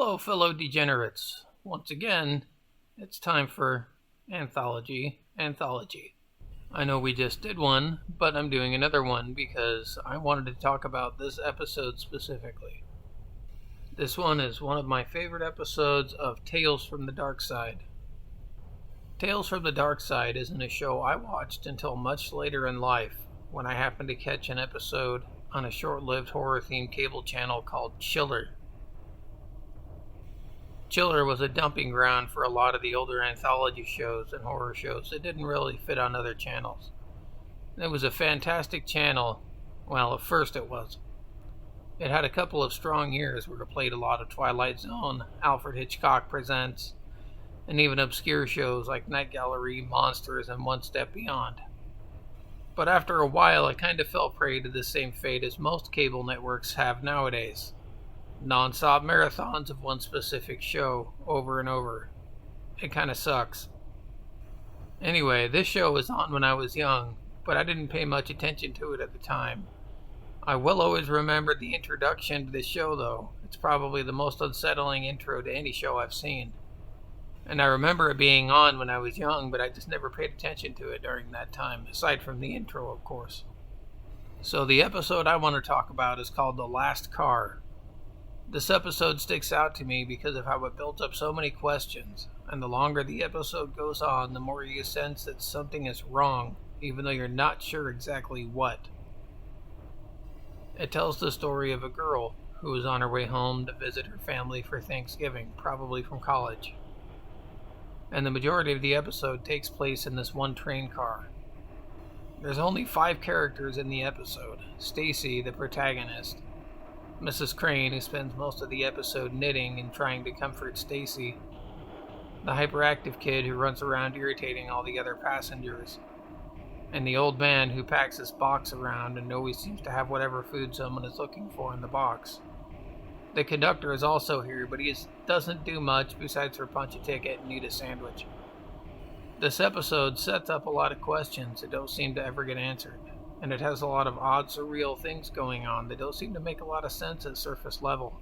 Hello, fellow degenerates. Once again, it's time for Anthology. I know we just did one, but I'm doing another one because I wanted to talk about this episode specifically. This one is one of my favorite episodes of Tales from the Dark Side. Tales from the Dark Side isn't a show I watched until much later in life, when I happened to catch an episode on a short-lived horror-themed cable channel called Chiller. Chiller was a dumping ground for a lot of the older anthology shows and horror shows that didn't really fit on other channels. It was a fantastic channel. Well, at first it was. It had a couple of strong years where it played a lot of Twilight Zone, Alfred Hitchcock Presents, and even obscure shows like Night Gallery, Monsters, and One Step Beyond. But after a while, it kind of fell prey to the same fate as most cable networks have nowadays. Non-stop marathons of one specific show over and over. It kind of sucks. Anyway, this show was on when I was young, but I didn't pay much attention to it at the time. I will always remember the introduction to this show, though. It's probably the most unsettling intro to any show I've seen. And I remember it being on when I was young, but I just never paid attention to it during that time, aside from the intro, of course. So the episode I want to talk about is called The Last Car. This episode sticks out to me because of how it built up so many questions, and the longer the episode goes on, the more you sense that something is wrong, even though you're not sure exactly what. It tells the story of a girl who was on her way home to visit her family for Thanksgiving, probably from college. And the majority of the episode takes place in this one train car. There's only 5 characters in the episode. Stacy, the protagonist, Mrs. Crane, who spends most of the episode knitting and trying to comfort Stacy, the hyperactive kid who runs around irritating all the other passengers, and the old man who packs his box around and always seems to have whatever food someone is looking for in the box. The conductor is also here, but he doesn't do much besides for punch a ticket and eat a sandwich. This episode sets up a lot of questions that don't seem to ever get answered, and it has a lot of odd, surreal things going on that don't seem to make a lot of sense at surface level.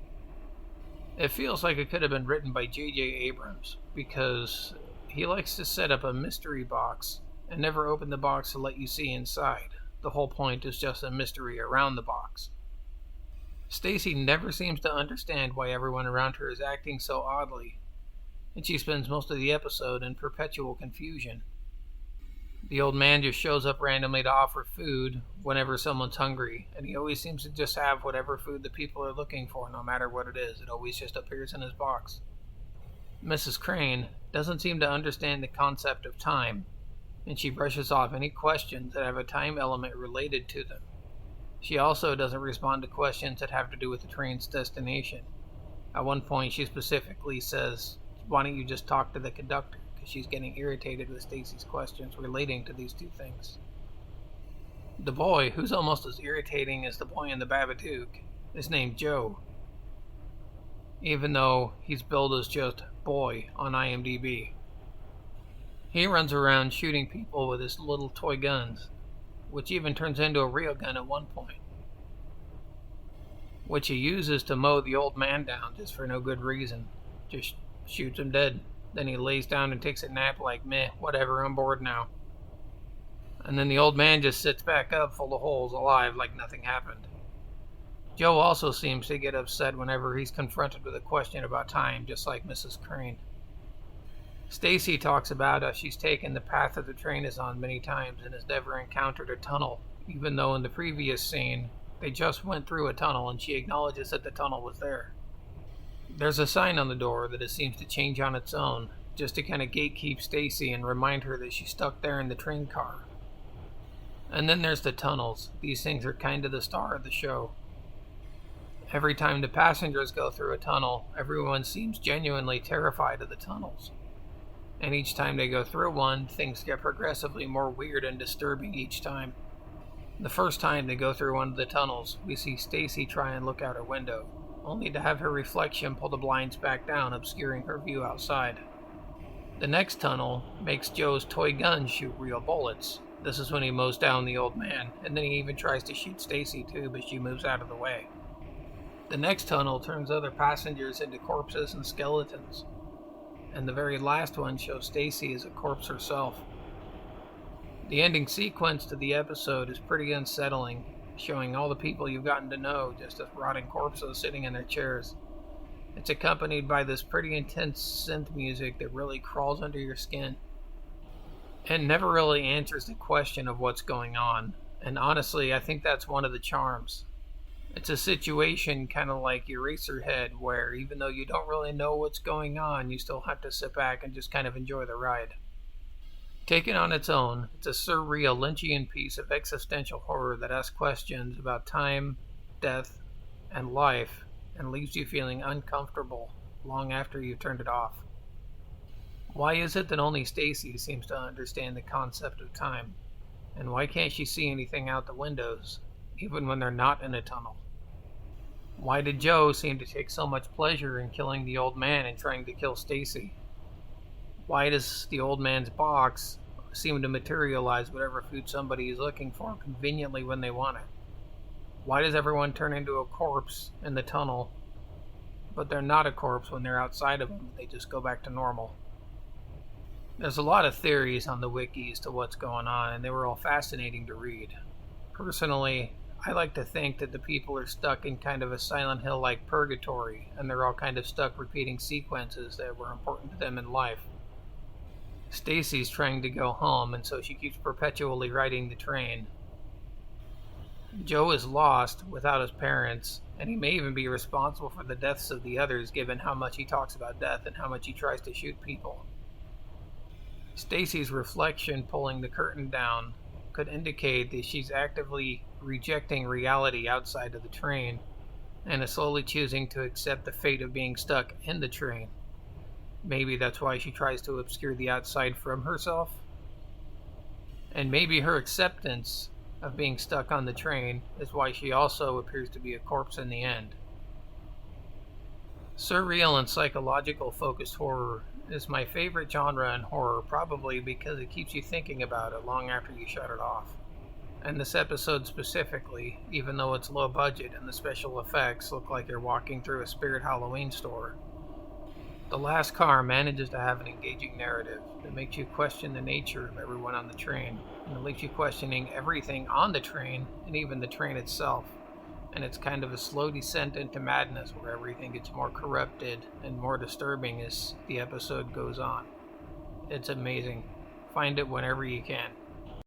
It feels like it could have been written by J.J. Abrams, because he likes to set up a mystery box and never open the box to let you see inside. The whole point is just a mystery around the box. Stacy never seems to understand why everyone around her is acting so oddly, and she spends most of the episode in perpetual confusion. The old man just shows up randomly to offer food whenever someone's hungry, and he always seems to just have whatever food the people are looking for, no matter what it is. It always just appears in his box. Mrs. Crane doesn't seem to understand the concept of time, and she brushes off any questions that have a time element related to them. She also doesn't respond to questions that have to do with the train's destination. At one point, she specifically says, "Why don't you just talk to the conductor?" Because she's getting irritated with Stacy's questions relating to these two things. The boy, who's almost as irritating as the boy in the Babadook, is named Joe, even though he's billed as just Boy on IMDb. He runs around shooting people with his little toy guns, which even turns into a real gun at one point, which he uses to mow the old man down just for no good reason. Just shoots him dead. Then he lays down and takes a nap like, meh, whatever, I'm bored now. And then the old man just sits back up full of holes, alive, like nothing happened. Joe also seems to get upset whenever he's confronted with a question about time, just like Mrs. Crane. Stacy talks about how she's taken the path that the train is on many times and has never encountered a tunnel, even though in the previous scene, they just went through a tunnel and she acknowledges that the tunnel was there. There's a sign on the door that it seems to change on its own, just to kind of gatekeep Stacy and remind her that she's stuck there in the train car. And then there's the tunnels. These things are kind of the star of the show. Every time the passengers go through a tunnel, everyone seems genuinely terrified of the tunnels. And each time they go through one, things get progressively more weird and disturbing each time. The first time they go through one of the tunnels, we see Stacy try and look out her window, only to have her reflection pull the blinds back down, obscuring her view outside. The next tunnel makes Joe's toy gun shoot real bullets. This is when he mows down the old man, and then he even tries to shoot Stacy too, but she moves out of the way. The next tunnel turns other passengers into corpses and skeletons. And the very last one shows Stacy as a corpse herself. The ending sequence to the episode is pretty unsettling, showing all the people you've gotten to know just as rotting corpses sitting in their chairs. It's accompanied by this pretty intense synth music that really crawls under your skin and never really answers the question of what's going on. And honestly, I think that's one of the charms. It's a situation kind of like Eraserhead, where even though you don't really know what's going on, you still have to sit back and just kind of enjoy the ride. Taken on its own, it's a surreal Lynchian piece of existential horror that asks questions about time, death, and life, and leaves you feeling uncomfortable long after you've turned it off. Why is it that only Stacy seems to understand the concept of time? And why can't she see anything out the windows, even when they're not in a tunnel? Why did Joe seem to take so much pleasure in killing the old man and trying to kill Stacy? Why does the old man's box seem to materialize whatever food somebody is looking for conveniently when they want it? Why does everyone turn into a corpse in the tunnel, but they're not a corpse when they're outside of them? They just go back to normal. There's a lot of theories on the wiki as to what's going on, and they were all fascinating to read. Personally, I like to think that the people are stuck in kind of a Silent Hill-like purgatory, and they're all kind of stuck repeating sequences that were important to them in life. Stacy's trying to go home, and so she keeps perpetually riding the train. Joe is lost without his parents, and he may even be responsible for the deaths of the others given how much he talks about death and how much he tries to shoot people. Stacy's reflection pulling the curtain down could indicate that she's actively rejecting reality outside of the train and is slowly choosing to accept the fate of being stuck in the train. Maybe that's why she tries to obscure the outside from herself. And maybe her acceptance of being stuck on the train is why she also appears to be a corpse in the end. Surreal and psychological focused horror is my favorite genre in horror, probably because it keeps you thinking about it long after you shut it off. And this episode specifically, even though it's low budget and the special effects look like you're walking through a Spirit Halloween store, the last car manages to have an engaging narrative that makes you question the nature of everyone on the train, and it leaves you questioning everything on the train and even the train itself. And it's kind of a slow descent into madness where everything gets more corrupted and more disturbing as the episode goes on. It's amazing. Find it whenever you can.